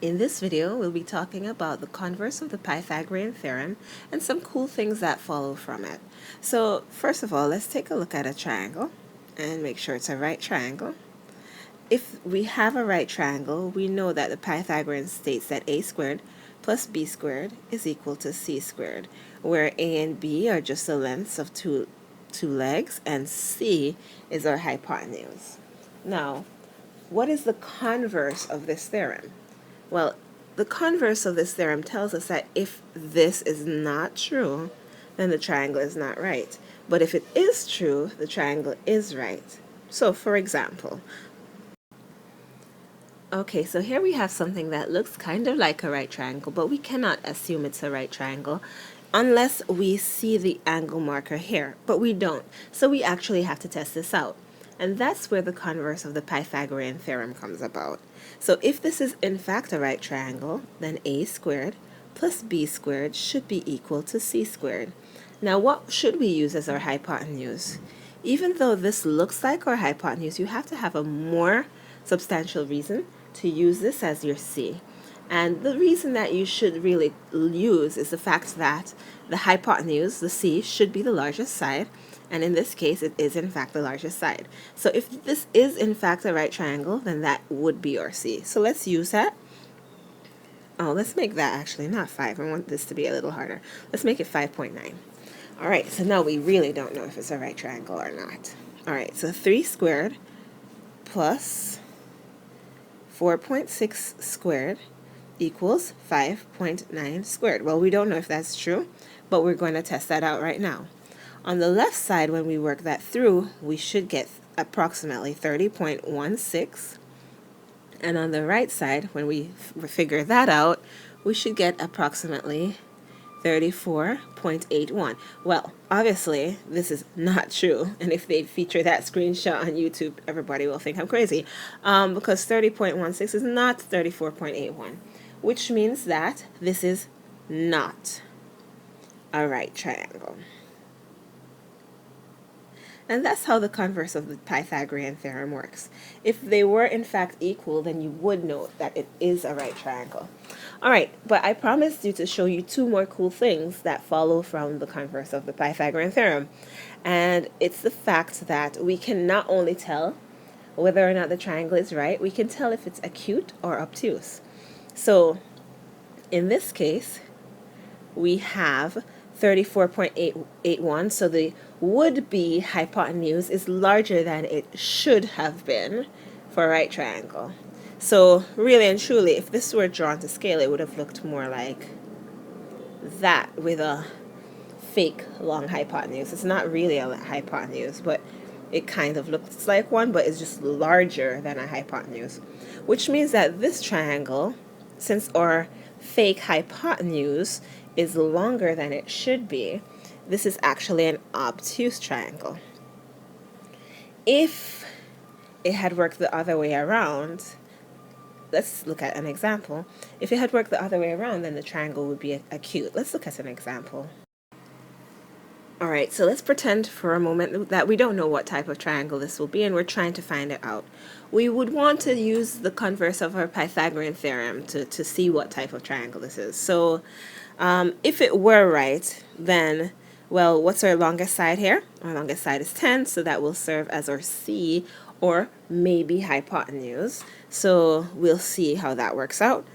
In this video, we'll be talking about the converse of the Pythagorean theorem and some cool things that follow from it. So first of all, let's take a look at a triangle and make sure it's a right triangle. If we have a right triangle, we know that the Pythagorean states that a squared plus b squared is equal to c squared, where a and b are just the lengths of two legs and c is our hypotenuse. Now, what is the converse of this theorem? Well, the converse of this theorem tells us that if this is not true, then the triangle is not right. But if it is true, the triangle is right. So, for example, okay, so here we have something that looks kind of like a right triangle, but we cannot assume it's a right triangle unless we see the angle marker here, but we don't. So we actually have to test this out. And that's where the converse of the Pythagorean theorem comes about. So if this is in fact a right triangle, then a squared plus b squared should be equal to c squared. Now what should we use as our hypotenuse? Even though this looks like our hypotenuse, you have to have a more substantial reason to use this as your c. And the reason that you should really use is the fact that the hypotenuse, the c, should be the largest side. And in this case, it is in fact the largest side. So if this is in fact a right triangle, then that would be our c. So let's use that. Oh, let's make that actually not 5. I want this to be a little harder. Let's make it 5.9. All right, so now we really don't know if it's a right triangle or not. All right, so 3 squared plus 4.6 squared equals 5.9 squared. Well, we don't know if that's true, but we're going to test that out right now. On the left side, when we work that through, we should get approximately 30.16. And on the right side, when we figure that out, we should get approximately 34.81. Well, obviously, this is not true. And if they feature that screenshot on YouTube, everybody will think I'm crazy. Because 30.16 is not 34.81, which means that this is not a right triangle. And that's how the converse of the Pythagorean theorem works. If they were in fact equal, then you would know that it is a right triangle. All right, but I promised you to show you 2 more cool things that follow from the converse of the Pythagorean theorem. And it's the fact that we can not only tell whether or not the triangle is right, we can tell if it's acute or obtuse. So in this case, we have 34.81, so the would-be hypotenuse is larger than it should have been for a right triangle. So really and truly, if this were drawn to scale, it would have looked more like that with a fake long hypotenuse. It's not really a hypotenuse, but it kind of looks like one, but it's just larger than a hypotenuse, which means that this triangle, since our fake hypotenuse is longer than it should be, this is actually an obtuse triangle. If it had worked the other way around, let's look at an example. If it had worked the other way around, then the triangle would be acute. Let's look at an example. All right, so let's pretend for a moment that we don't know what type of triangle this will be, and we're trying to find it out. We would want to use the converse of our Pythagorean theorem to see what type of triangle this is. So if it were right, then, well, what's our longest side here? Our longest side is 10, so that will serve as our c, or maybe hypotenuse. So we'll see how that works out.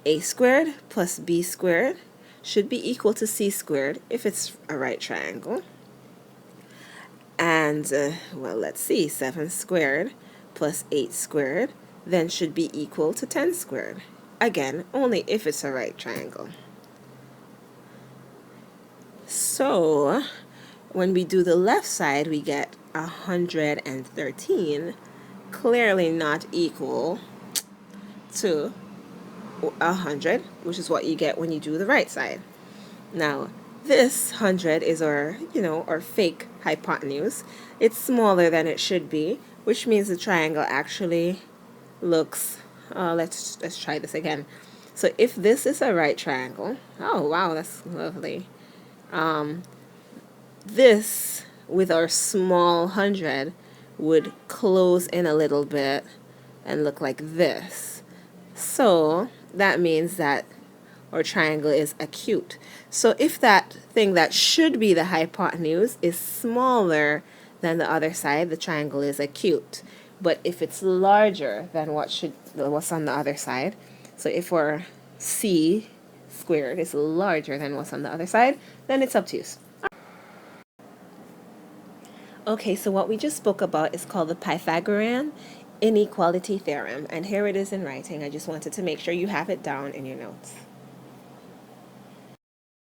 A squared plus b squared should be equal to c squared if it's a right triangle. And, well, let's see, 7 squared plus 8 squared then should be equal to 10 squared. Again, only if it's a right triangle. So when we do the left side, we get 113, clearly not equal to 100, which is what you get when you do the right side. Now, this 100 is our, our fake hypotenuse. It's smaller than it should be, which means the triangle actually looks, let's try this again. So if this is a right triangle, oh wow, that's lovely. This, with our small 100, would close in a little bit and look like this. So that means that our triangle is acute. So if that thing that should be the hypotenuse is smaller than the other side, the triangle is acute. But if it's larger than what's on the other side, so if our c squared is larger than what's on the other side, then it's obtuse. Okay, so what we just spoke about is called the Pythagorean inequality theorem, and here it is in writing. I just wanted to make sure you have it down in your notes.